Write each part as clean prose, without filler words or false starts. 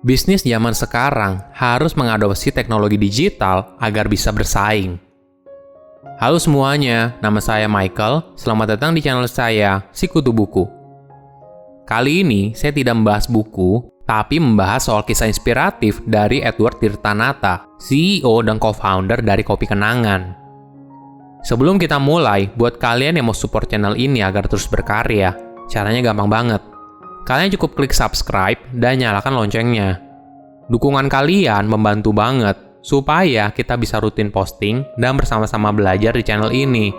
Bisnis zaman sekarang harus mengadopsi teknologi digital agar bisa bersaing. Halo semuanya, nama saya Michael. Selamat datang di channel saya, Sikutu Buku. Kali ini saya tidak membahas buku, tapi membahas soal kisah inspiratif dari Edward Tirtanata, CEO dan co-founder dari Kopi Kenangan. Sebelum kita mulai, buat kalian yang mau support channel ini agar terus berkarya, caranya gampang banget. Kalian cukup klik subscribe dan nyalakan loncengnya. Dukungan kalian membantu banget supaya kita bisa rutin posting dan bersama-sama belajar di channel ini.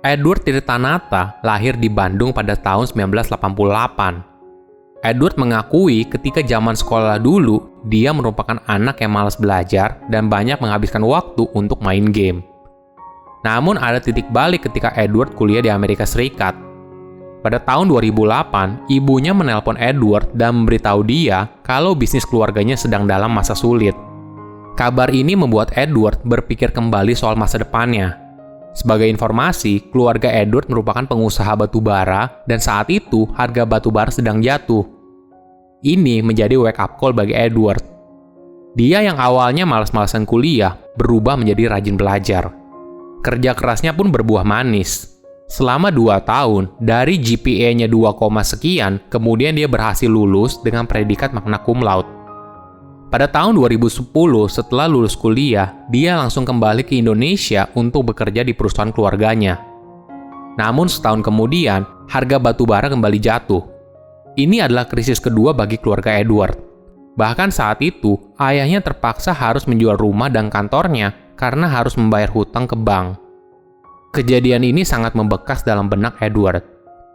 Edward Tirtanata lahir di Bandung pada tahun 1988. Edward mengakui ketika zaman sekolah dulu, dia merupakan anak yang malas belajar dan banyak menghabiskan waktu untuk main game. Namun ada titik balik ketika Edward kuliah di Amerika Serikat. Pada tahun 2008, ibunya menelpon Edward dan memberitahu dia kalau bisnis keluarganya sedang dalam masa sulit. Kabar ini membuat Edward berpikir kembali soal masa depannya. Sebagai informasi, keluarga Edward merupakan pengusaha batu bara dan saat itu harga batu bara sedang jatuh. Ini menjadi wake up call bagi Edward. Dia yang awalnya malas-malasan kuliah berubah menjadi rajin belajar. Kerja kerasnya pun berbuah manis. Selama 2 tahun, dari GPA-nya 2, sekian, kemudian dia berhasil lulus dengan predikat magna cum laude. Pada tahun 2010, setelah lulus kuliah, dia langsung kembali ke Indonesia untuk bekerja di perusahaan keluarganya. Namun setahun kemudian, harga batu bara kembali jatuh. Ini adalah krisis kedua bagi keluarga Edward. Bahkan saat itu, ayahnya terpaksa harus menjual rumah dan kantornya karena harus membayar hutang ke bank. Kejadian ini sangat membekas dalam benak Edward.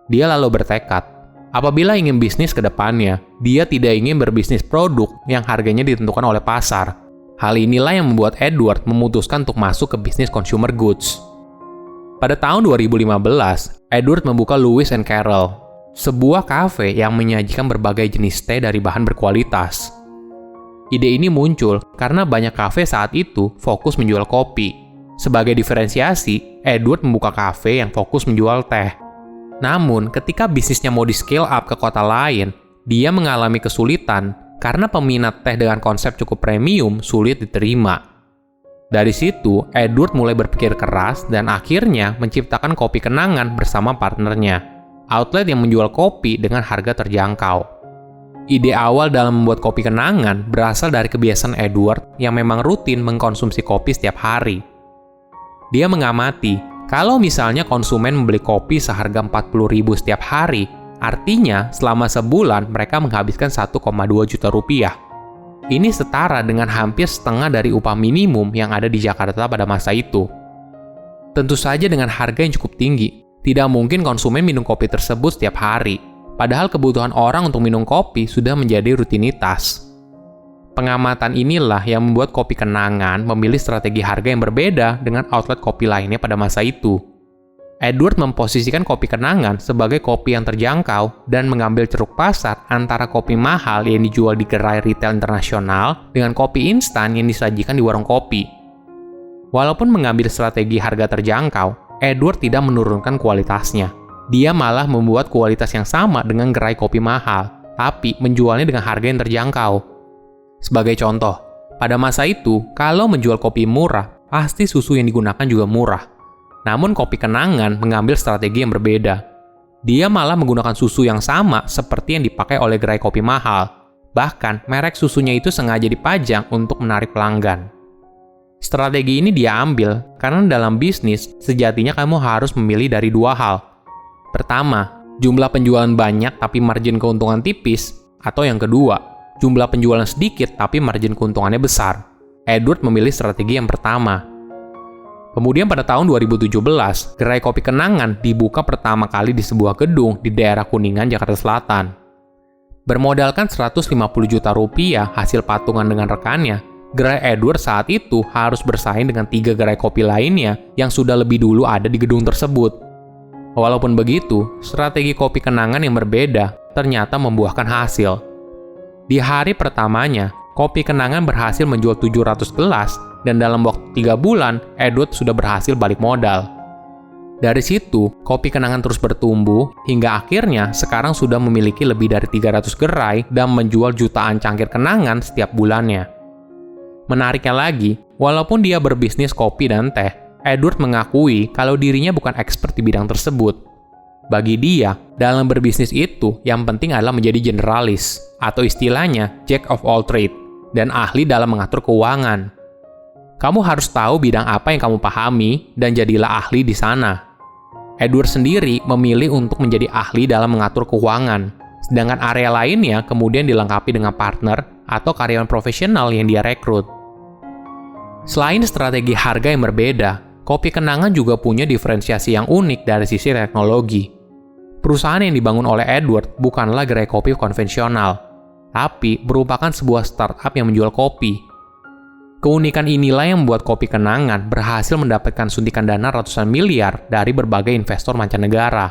Dia lalu bertekad, apabila ingin bisnis ke depannya, dia tidak ingin berbisnis produk yang harganya ditentukan oleh pasar. Hal inilah yang membuat Edward memutuskan untuk masuk ke bisnis consumer goods. Pada tahun 2015, Edward membuka Lewis & Carroll, sebuah kafe yang menyajikan berbagai jenis teh dari bahan berkualitas. Ide ini muncul karena banyak kafe saat itu fokus menjual kopi. Sebagai diferensiasi, Edward membuka kafe yang fokus menjual teh. Namun, ketika bisnisnya mau di-scale up ke kota lain, dia mengalami kesulitan karena peminat teh dengan konsep cukup premium sulit diterima. Dari situ, Edward mulai berpikir keras dan akhirnya menciptakan Kopi Kenangan bersama partnernya, outlet yang menjual kopi dengan harga terjangkau. Ide awal dalam membuat Kopi Kenangan berasal dari kebiasaan Edward yang memang rutin mengkonsumsi kopi setiap hari. Dia mengamati, kalau misalnya konsumen membeli kopi seharga 40.000 setiap hari, artinya selama sebulan mereka menghabiskan 1,2 juta rupiah. Ini setara dengan hampir setengah dari upah minimum yang ada di Jakarta pada masa itu. Tentu saja dengan harga yang cukup tinggi, tidak mungkin konsumen minum kopi tersebut setiap hari, padahal kebutuhan orang untuk minum kopi sudah menjadi rutinitas. Pengamatan inilah yang membuat Kopi Kenangan memilih strategi harga yang berbeda dengan outlet kopi lainnya pada masa itu. Edward memposisikan Kopi Kenangan sebagai kopi yang terjangkau dan mengambil ceruk pasar antara kopi mahal yang dijual di gerai retail internasional dengan kopi instan yang disajikan di warung kopi. Walaupun mengambil strategi harga terjangkau, Edward tidak menurunkan kualitasnya. Dia malah membuat kualitas yang sama dengan gerai kopi mahal, tapi menjualnya dengan harga yang terjangkau. Sebagai contoh, pada masa itu, kalau menjual kopi murah, pasti susu yang digunakan juga murah. Namun Kopi Kenangan mengambil strategi yang berbeda. Dia malah menggunakan susu yang sama seperti yang dipakai oleh gerai kopi mahal. Bahkan, merek susunya itu sengaja dipajang untuk menarik pelanggan. Strategi ini dia ambil karena dalam bisnis, sejatinya kamu harus memilih dari 2 hal. Pertama, jumlah penjualan banyak tapi margin keuntungan tipis, atau yang kedua, jumlah penjualan sedikit tapi margin keuntungannya besar. Edward memilih strategi yang pertama. Kemudian pada tahun 2017, gerai Kopi Kenangan dibuka pertama kali di sebuah gedung di daerah Kuningan, Jakarta Selatan. Bermodalkan 150 juta rupiah hasil patungan dengan rekannya, gerai Edward saat itu harus bersaing dengan 3 gerai kopi lainnya yang sudah lebih dulu ada di gedung tersebut. Walaupun begitu, strategi Kopi Kenangan yang berbeda ternyata membuahkan hasil. Di hari pertamanya, Kopi Kenangan berhasil menjual 700 gelas dan dalam waktu 3 bulan, Edward sudah berhasil balik modal. Dari situ, kopi kenangan terus bertumbuh, hingga akhirnya sekarang sudah memiliki lebih dari 300 gerai dan menjual jutaan cangkir kenangan setiap bulannya. Menariknya lagi, walaupun dia berbisnis kopi dan teh, Edward mengakui kalau dirinya bukan expert di bidang tersebut. Bagi dia, dalam berbisnis itu, yang penting adalah menjadi generalis, atau istilahnya jack of all trade, dan ahli dalam mengatur keuangan. Kamu harus tahu bidang apa yang kamu pahami, dan jadilah ahli di sana. Edward sendiri memilih untuk menjadi ahli dalam mengatur keuangan, sedangkan area lainnya kemudian dilengkapi dengan partner atau karyawan profesional yang dia rekrut. Selain strategi harga yang berbeda, kopi kenangan juga punya diferensiasi yang unik dari sisi teknologi. Perusahaan yang dibangun oleh Edward bukanlah gerai kopi konvensional, tapi merupakan sebuah startup yang menjual kopi. Keunikan inilah yang membuat kopi kenangan berhasil mendapatkan suntikan dana ratusan miliar dari berbagai investor mancanegara.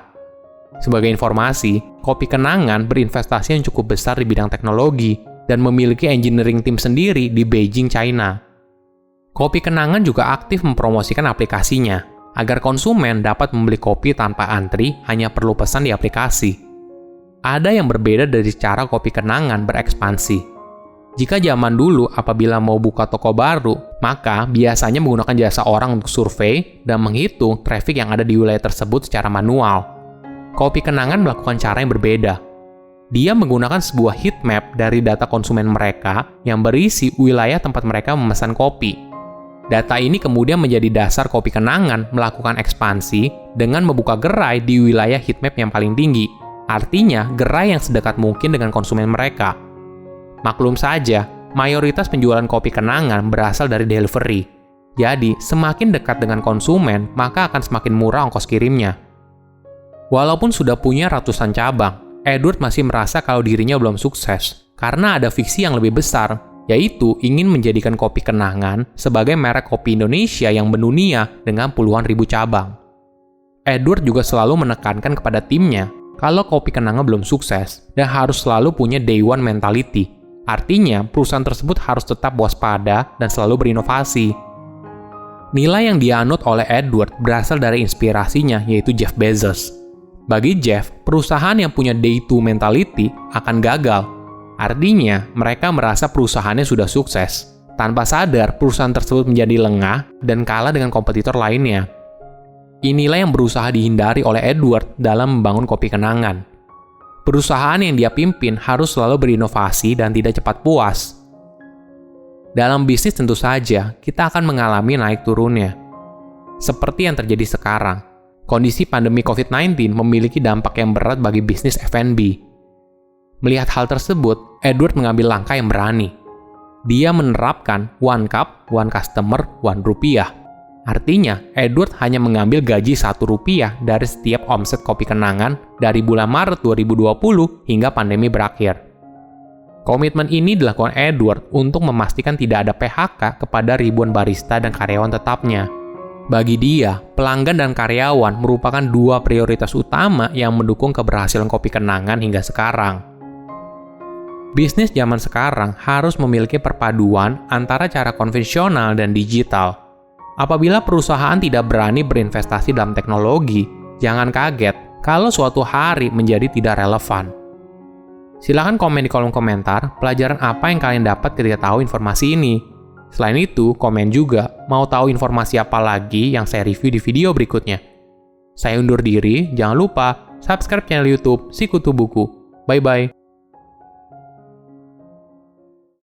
Sebagai informasi, kopi kenangan berinvestasi yang cukup besar di bidang teknologi dan memiliki engineering team sendiri di Beijing, China. Kopi kenangan juga aktif mempromosikan aplikasinya, agar konsumen dapat membeli kopi tanpa antri hanya perlu pesan di aplikasi. Ada yang berbeda dari cara kopi kenangan berekspansi. Jika zaman dulu apabila mau buka toko baru, maka biasanya menggunakan jasa orang untuk survei dan menghitung traffic yang ada di wilayah tersebut secara manual. Kopi kenangan melakukan cara yang berbeda. Dia menggunakan sebuah heat map dari data konsumen mereka yang berisi wilayah tempat mereka memesan kopi. Data ini kemudian menjadi dasar kopi kenangan melakukan ekspansi dengan membuka gerai di wilayah heat map yang paling tinggi, artinya gerai yang sedekat mungkin dengan konsumen mereka. Maklum saja, mayoritas penjualan kopi kenangan berasal dari delivery. Jadi, semakin dekat dengan konsumen, maka akan semakin murah ongkos kirimnya. Walaupun sudah punya ratusan cabang, Edward masih merasa kalau dirinya belum sukses, karena ada visi yang lebih besar, yaitu ingin menjadikan kopi kenangan sebagai merek kopi Indonesia yang mendunia dengan puluhan ribu cabang. Edward juga selalu menekankan kepada timnya kalau kopi kenangan belum sukses dan harus selalu punya day one mentality. Artinya, perusahaan tersebut harus tetap waspada dan selalu berinovasi. Nilai yang dianut oleh Edward berasal dari inspirasinya, yaitu Jeff Bezos. Bagi Jeff, perusahaan yang punya day two mentality akan gagal. Artinya, mereka merasa perusahaannya sudah sukses. Tanpa sadar, perusahaan tersebut menjadi lengah dan kalah dengan kompetitor lainnya. Inilah yang berusaha dihindari oleh Edward dalam membangun kopi kenangan. Perusahaan yang dia pimpin harus selalu berinovasi dan tidak cepat puas. Dalam bisnis tentu saja, kita akan mengalami naik turunnya. Seperti yang terjadi sekarang, kondisi pandemi COVID-19 memiliki dampak yang berat bagi bisnis F&B. Melihat hal tersebut, Edward mengambil langkah yang berani. Dia menerapkan one cup, one customer, one rupiah. Artinya, Edward hanya mengambil gaji Rp1 dari setiap omset kopi kenangan dari bulan Maret 2020 hingga pandemi berakhir. Komitmen ini dilakukan Edward untuk memastikan tidak ada PHK kepada ribuan barista dan karyawan tetapnya. Bagi dia, pelanggan dan karyawan merupakan dua prioritas utama yang mendukung keberhasilan kopi kenangan hingga sekarang. Bisnis zaman sekarang harus memiliki perpaduan antara cara konvensional dan digital. Apabila perusahaan tidak berani berinvestasi dalam teknologi, jangan kaget kalau suatu hari menjadi tidak relevan. Silahkan komen di kolom komentar pelajaran apa yang kalian dapat ketika tahu informasi ini. Selain itu, komen juga mau tahu informasi apa lagi yang saya review di video berikutnya. Saya undur diri, jangan lupa subscribe channel YouTube Sikutu Buku. Bye-bye.